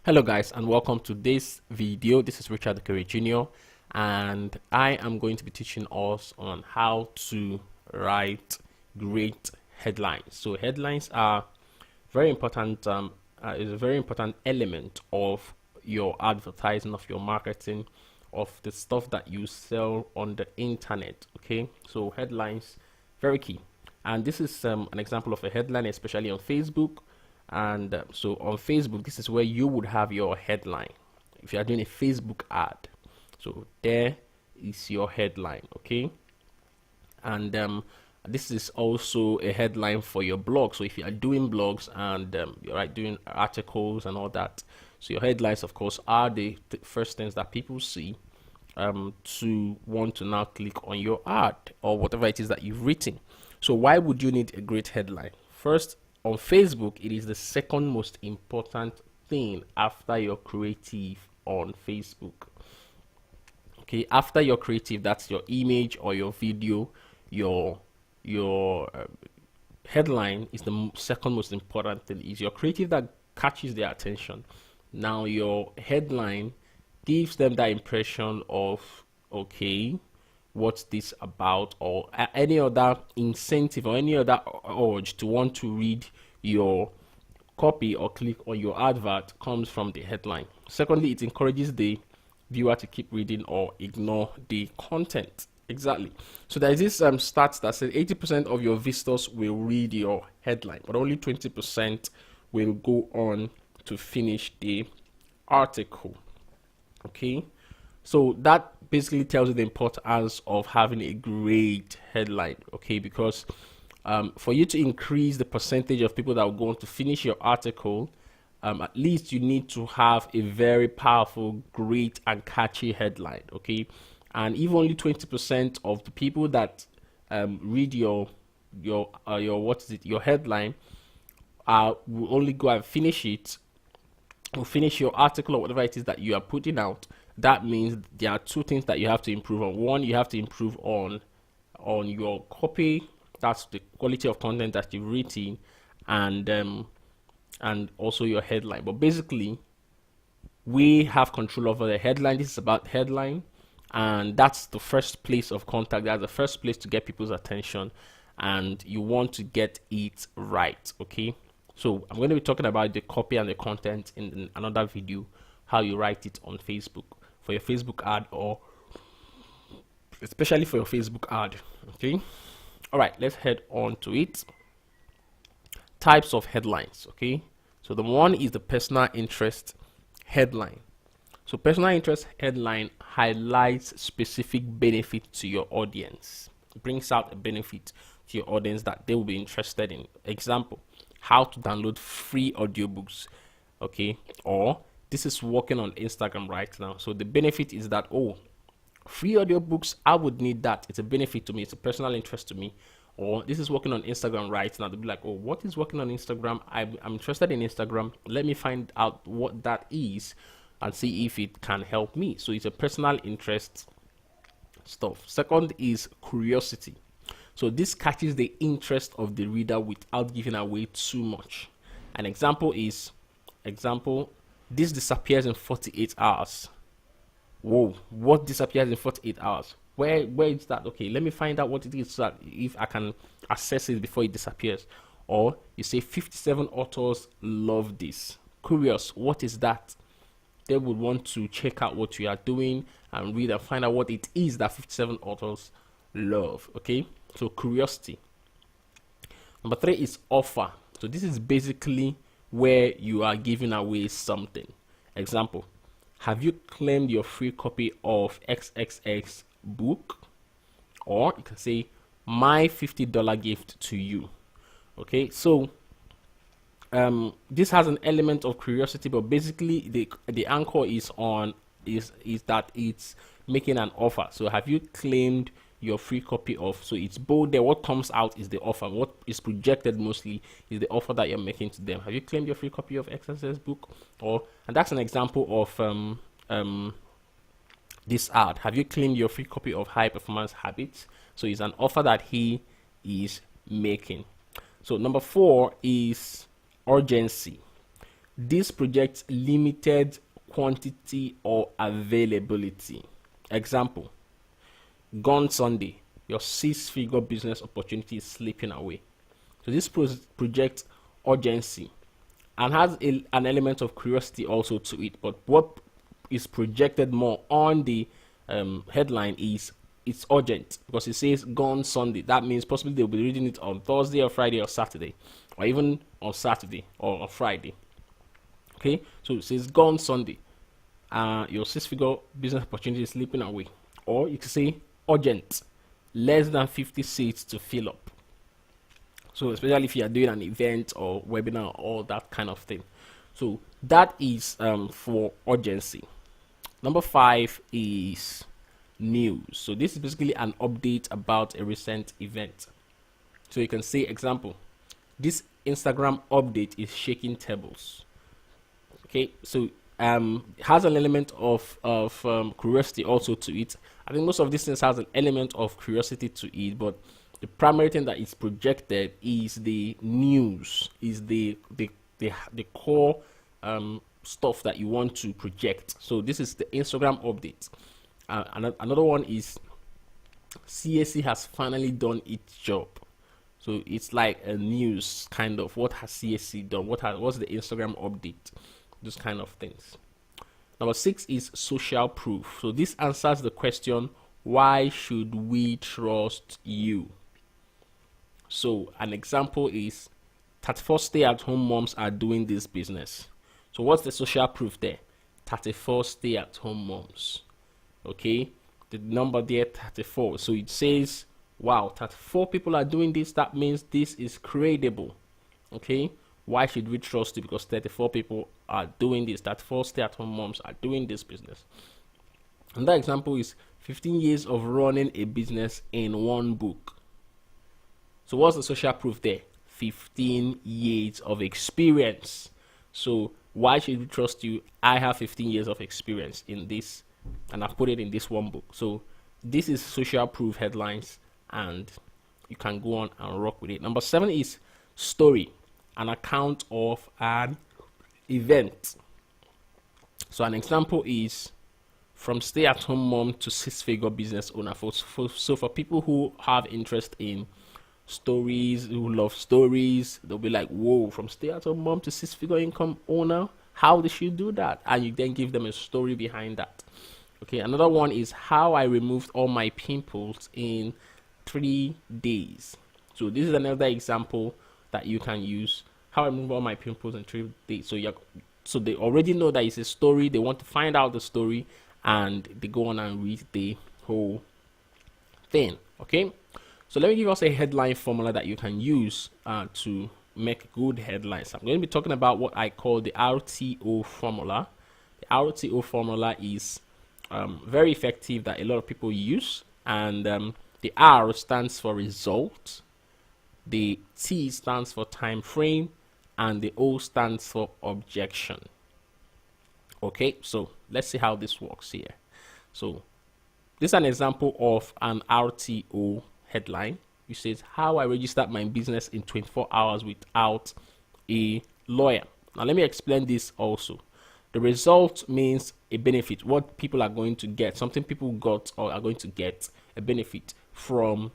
Hello guys, and welcome to this video. This is Richard Curry Jr. and I am going to be teaching us on how to write great headlines. So headlines are very important, is a very important element of your advertising, of your marketing, of the stuff that you sell on the internet. Okay, so headlines, very key. And this is an example of a headline, especially on Facebook. And so on Facebook, this is where you would have your headline if you are doing a Facebook ad. So there is your headline. Okay, and this is also a headline for your blog. So if you are doing blogs and you're doing articles and all that, so your headlines of course are the first things that people see to want to now click on your ad or whatever it is that you've written. So why would you need a great headline? First, on Facebook, it is the second most important thing after your creative on Facebook. Okay, after your creative, that's your image or your video, your headline is the second most important thing. Is your creative that catches their attention. Now your headline gives them that impression of, okay, what's this about, or any other incentive or any other urge to want to read your copy or click on your advert comes from the headline. Secondly, it encourages the viewer to keep reading or ignore the content. Exactly. So there is this stats that says 80% of your visitors will read your headline, but only 20% will go on to finish the article. Okay, so that basically tells you the importance of having a great headline. Okay, because for you to increase the percentage of people that will go on to finish your article, at least you need to have a very powerful, great and catchy headline. Okay, and if only 20% of the people that read your headline will only go and finish it, or finish your article or whatever it is that you are putting out, that means there are two things that you have to improve on. One, you have to improve on your copy, that's the quality of content that you've written, and also your headline. But basically, we have control over the headline. This is about headline, and that's the first place of contact. That's the first place to get people's attention, and you want to get it right. Okay, so I'm going to be talking about the copy and the content in another video, how you write it on Facebook for your Facebook ad, or especially for your Facebook ad. Okay, all right, let's head on to it. Types of headlines. Okay, so the one is the personal interest headline. So personal interest headline highlights specific benefit to your audience. It brings out a benefit to your audience that they will be interested in. Example, how to download free audiobooks. Okay, or this is working on Instagram right now. So the benefit is that, oh, free audiobooks, I would need that. It's a benefit to me. It's a personal interest to me. Or this is working on Instagram right now. They'll be like, oh, what is working on Instagram? I'm interested in Instagram. Let me find out what that is and see if it can help me. So it's a personal interest stuff. Second is curiosity. So this catches the interest of the reader without giving away too much. An example is, this disappears in 48 hours. Whoa, what disappears in 48 hours? Where is that? Okay, let me find out what it is so that if I can access it before it disappears. Or you say 57 authors love this. Curious, what is that? They would want to check out what you are doing and read and find out what it is that 57 authors love. Okay, so curiosity. Number 3 is offer. So this is basically where you are giving away something. Example, have you claimed your free copy of XXX book? Or you can say my $50 gift to you. Okay, so this has an element of curiosity, but basically the anchor is that it's making an offer. So have you claimed your free copy of, so it's bold there. What comes out is the offer. What is projected mostly is the offer that you're making to them. Have you claimed your free copy of XSS book? And that's an example of this ad. Have you claimed your free copy of High Performance Habits? So it's an offer that he is making. So number 4 is urgency. This projects limited quantity or availability. Example, gone Sunday, your 6-figure business opportunity is slipping away. So this projects urgency and has an element of curiosity also to it. But what is projected more on the headline is it's urgent, because it says gone Sunday. That means possibly they'll be reading it on Thursday or Friday or Saturday, or even on Saturday or on Friday. Okay, so it says gone Sunday. Your 6-figure business opportunity is slipping away. Or you can say urgent, less than 50 seats to fill up. So especially if you are doing an event or webinar or that kind of thing. So that is for urgency. Number 5 is news. So this is basically an update about a recent event. So you can say, example, this Instagram update is shaking tables. Okay, so has an element of curiosity also to it. I think most of these things has an element of curiosity to it, but the primary thing that is projected is the news, is the core stuff that you want to project. So this is the Instagram update. Another one is CAC has finally done its job. So it's like a news kind of, what has CAC done? What's the Instagram update? Those kind of things. Number 6 is social proof. So this answers the question, why should we trust you? So an example is 34 stay-at-home moms are doing this business. So what's the social proof there? 34 stay-at-home moms. Okay, the number there, 34. So it says, wow, 34 people are doing this. That means this is credible. Okay, why should we trust you? Because 34 people are doing this. 34 stay-at-home moms are doing this business. Another example is 15 years of running a business in one book. So what's the social proof there? 15 years of experience. So why should we trust you? I have 15 years of experience in this, and I've put it in this one book. So this is social proof headlines, and you can go on and rock with it. Number 7 is story, an account of an event. So an example is from stay-at-home mom to 6-figure business owner. So for people who have interest in stories, who love stories, they'll be like, whoa, from stay-at-home mom to 6-figure income owner, how did she do that? And you then give them a story behind that. Okay, another one is how I removed all my pimples in 3 days. So this is another example that you can use. How I remove all my pimples in 3 days. So they already know that it's a story. They want to find out the story, and they go on and read the whole thing. Okay, so let me give us a headline formula that you can use to make good headlines. I'm going to be talking about what I call the RTO formula. The RTO formula is very effective, that a lot of people use, and the R stands for result, the T stands for time frame, and the O stands for objection. Okay, so let's see how this works here. So this is an example of an RTO headline. It says how I registered my business in 24 hours without a lawyer. Now let me explain this also. The result means a benefit, what people are going to get, something people got or are going to get a benefit from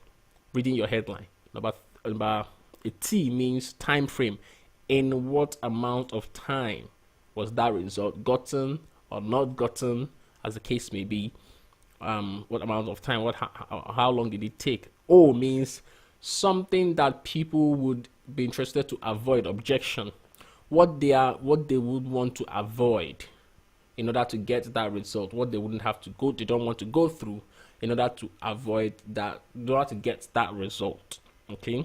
reading your headline. Number a T means time frame. In what amount of time was that result gotten or not gotten, as the case may be? What amount of time? How long did it take? O means something that people would be interested to avoid. Objection. What they would want to avoid in order to get that result. What they wouldn't have to go. They don't want to go through in order to avoid that. In order to get that result. Okay.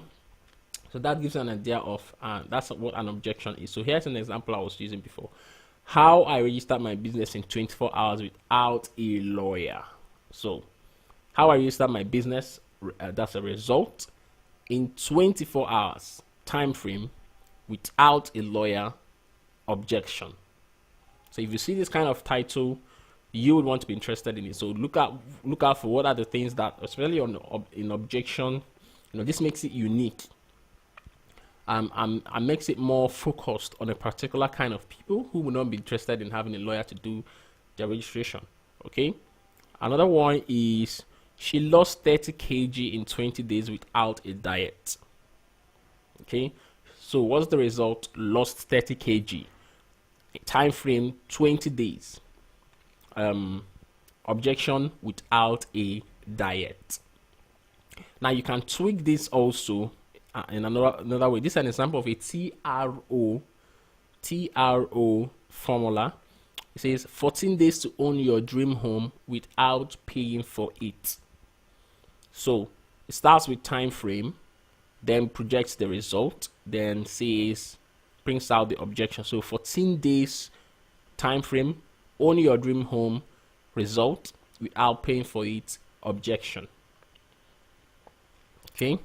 So that gives an idea of that's what an objection is. So here's an example I was using before. How I registered my business in 24 hours without a lawyer. So how I registered my business, that's a result. In 24 hours time frame without a lawyer, objection. So if you see this kind of title, you would want to be interested in it. So look out for what are the things that, especially in objection, this makes it unique. I makes it more focused on a particular kind of people who will not be interested in having a lawyer to do their registration. Okay. Another one is she lost 30 kg in 20 days without a diet. Okay. So what's the result? Lost 30 kg. Time frame 20 days. Objection: without a diet. Now you can tweak this also in another way. This is an example of a TRO formula. It says 14 days to own your dream home without paying for it. So it starts with time frame, then projects the result, then says, brings out the objection. So 14 days time frame, own your dream home, result, without paying for it, objection. Okay,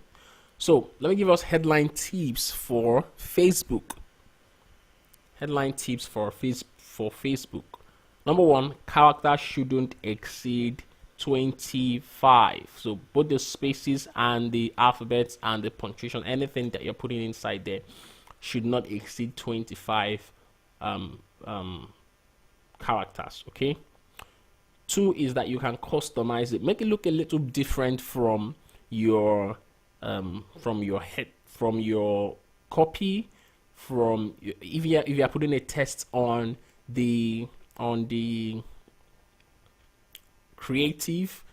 so let me give us headline tips for Facebook. Headline tips for Facebook. Number one, character shouldn't exceed 25. So both the spaces and the alphabets and the punctuation, anything that you're putting inside there, should not exceed 25 characters. Okay. Two is that you can customize it, make it look a little different from your copy, from if you are putting a text on the creative,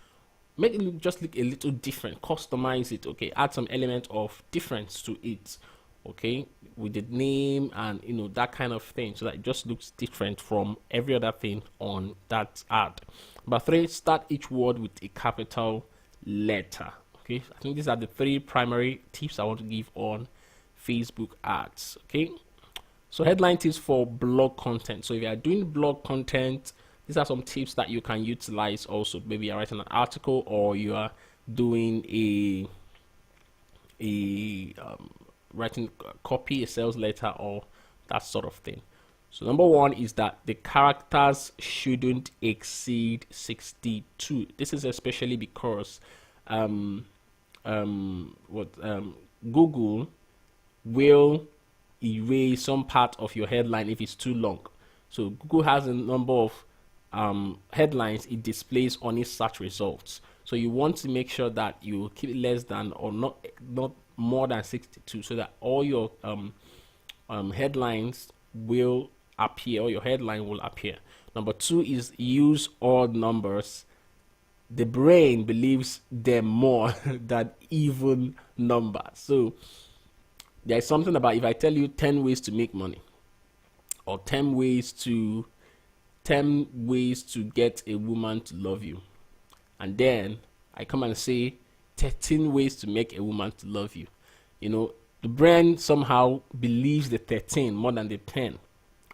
make it just look a little different, customize it. Okay, add some element of difference to it. Okay, with the name and that kind of thing, so that it just looks different from every other thing on that ad. Number three, start each word with a capital letter. Okay, I think these are the three primary tips I want to give on Facebook ads. Okay, so headline tips for blog content. So if you are doing blog content, these are some tips that you can utilize also. Maybe you're writing an article, or you are doing writing copy, a sales letter, or that sort of thing. So number one is that the characters shouldn't exceed 62. This is especially because Google will erase some part of your headline if it's too long. So Google has a number of headlines it displays on its search results. So you want to make sure that you keep it less than, or not more than 62, so that all your headlines will appear, or your headline will appear. Number two is use odd numbers. The brain believes them more than even numbers. So there's something about, if I tell you 10 ways to make money, or 10 ways to get a woman to love you, and then I come and say 13 ways to make a woman to love you, the brain somehow believes the 13 more than the 10.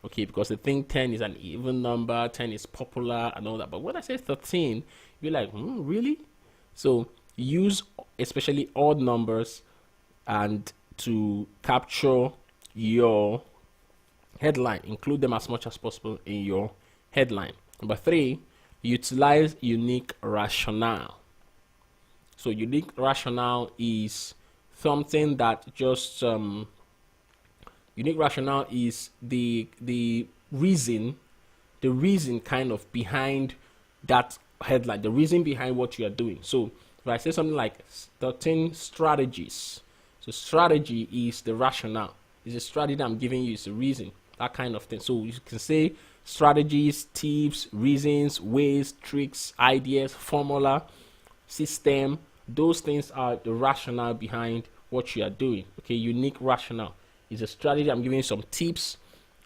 Okay, because they think 10 is an even number, 10 is popular and all that. But when I say 13, you're like, really? So use especially odd numbers and to capture your headline. Include them as much as possible in your headline. Number three, utilize unique rationale. So unique rationale is something that just unique rationale is the reason kind of behind that headline, the reason behind what you are doing. So if I say something like 13 strategies, so strategy is the rationale, is a strategy that I'm giving you, is a reason, that kind of thing. So you can say strategies, tips, reasons, ways, tricks, ideas, formula, system. Those things are the rationale behind what you are doing. Okay, unique rationale is a strategy. I'm giving you some tips.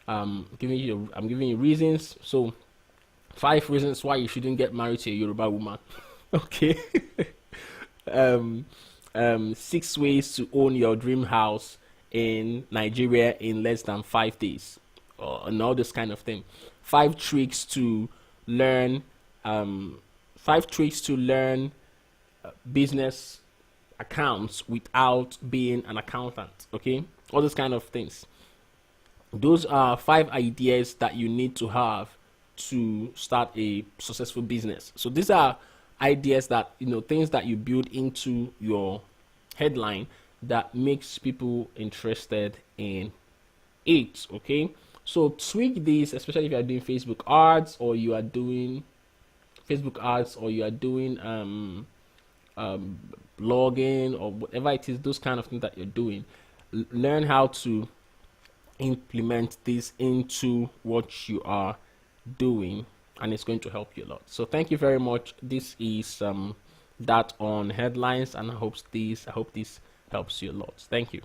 I'm giving you reasons. So 5 reasons why you shouldn't get married to a Yoruba woman. Okay. 6 ways to own your dream house in Nigeria in less than 5 days, and all this kind of thing. 5 tricks to learn. 5 tricks to learn business accounts without being an accountant. Okay, all those kind of things. Those are 5 ideas that you need to have to start a successful business. So these are ideas that, things that you build into your headline that makes people interested in it. Okay, so tweak this, especially if you are doing Facebook ads, or you are doing blogging, or whatever it is, those kind of things that you're doing. Learn how to implement this into what you are doing, and it's going to help you a lot. So thank you very much. This is that on headlines, and I hope this helps you a lot. Thank you.